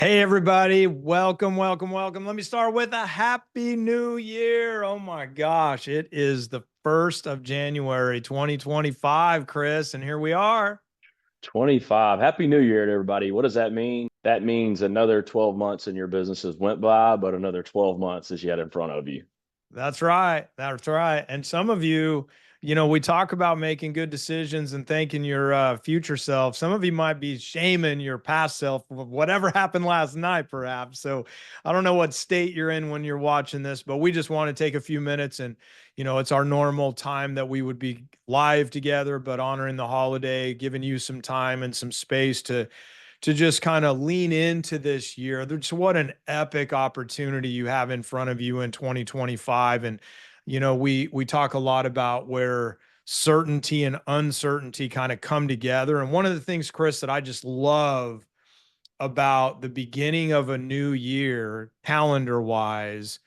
Hey, everybody. Welcome, welcome, welcome. Let me start with a happy new year. Oh my gosh. It is the 1st of January, 2025, Chris, and here we are. 25. Happy New Year to everybody. What does that mean? That means another 12 months in your businesses went by, but another 12 months is yet in front of you. That's right. That's right. And some of you, we talk about making good decisions and thanking your future self. Some of you might be shaming your past self for whatever happened last night, perhaps. So I don't know what state you're in when you're watching this, but we just want to take a few minutes and, it's our normal time that we would be live together, but honoring the holiday, giving you some time and some space to just kind of lean into this year. There's what an epic opportunity you have in front of you in 2025. And, we talk a lot about where certainty and uncertainty kind of come together. And one of the things, Chris, that I just love about the beginning of a new year, calendar wise,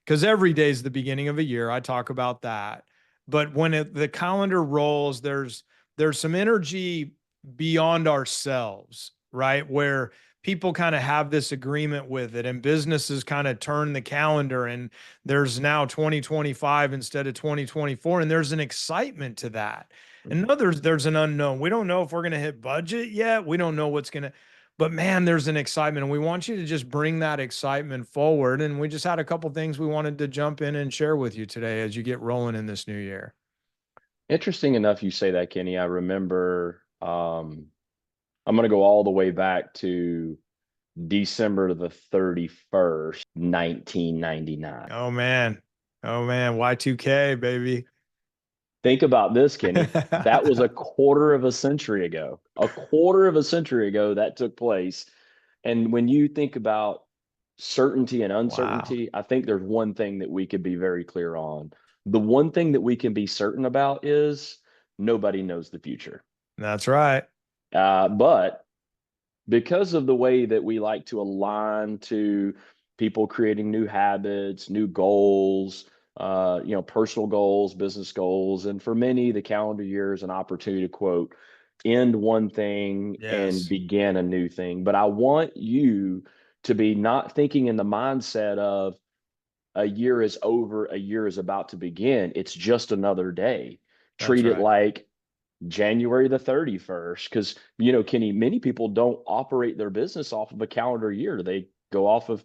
because every day is the beginning of a year. I talk about that. But when the calendar rolls, there's some energy beyond ourselves, right? Where people kind of have this agreement with it, and businesses kind of turn the calendar, and there's now 2025 instead of 2024, and there's an excitement to that. And no, there's an unknown. We don't know if we're going to hit budget yet. We don't know what's going to, but man, there's an excitement, and we want you to just bring that excitement forward. And we just had a couple things we wanted to jump in and share with you today as you get rolling in this new year. Interesting enough, you say that, Kenny. I remember I'm going to go all the way back to December the 31st, 1999. Oh man. Oh man, Y2K, baby. Think about this, Kenny. That was a quarter of a century ago. A quarter of a century ago that took place. And when you think about certainty and Wow. uncertainty, I think there's one thing that we could be very clear on. The one thing that we can be certain about is nobody knows the future. That's right. But because of the way that we like to align to people creating new habits, new goals, personal goals, business goals, and for many, the calendar year is an opportunity to quote, end one thing and Yes. begin a new thing. But I want you to be not thinking in the mindset of a year is over, a year is about to begin. It's just another day. That's Treat it right. like January the 31st, because, Kenny, many people don't operate their business off of a calendar year. They go off of,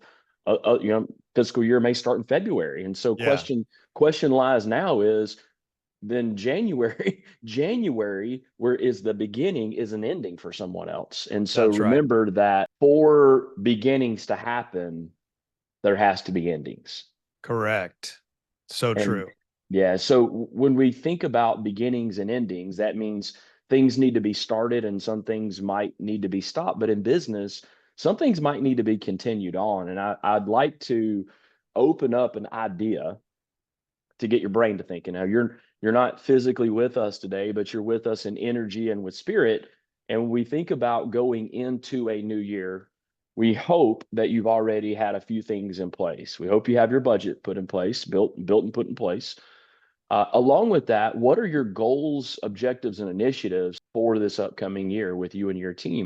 fiscal year may start in February. And so Yeah, question lies now is then January, January, where is the beginning is an ending for someone else. And so that's right. remember that for beginnings to happen, there has to be endings. Correct. So And true. yeah, so when we think about beginnings and endings, that means things need to be started and some things might need to be stopped. But in business, some things might need to be continued on. And I'd like to open up an idea to get your brain to thinking. Now you're not physically with us today, but you're with us in energy and with spirit. And when we think about going into a new year, we hope that you've already had a few things in place. We hope you have your budget put in place, built and put in place. Along with that, what are your goals, objectives, and initiatives for this upcoming year with you and your team?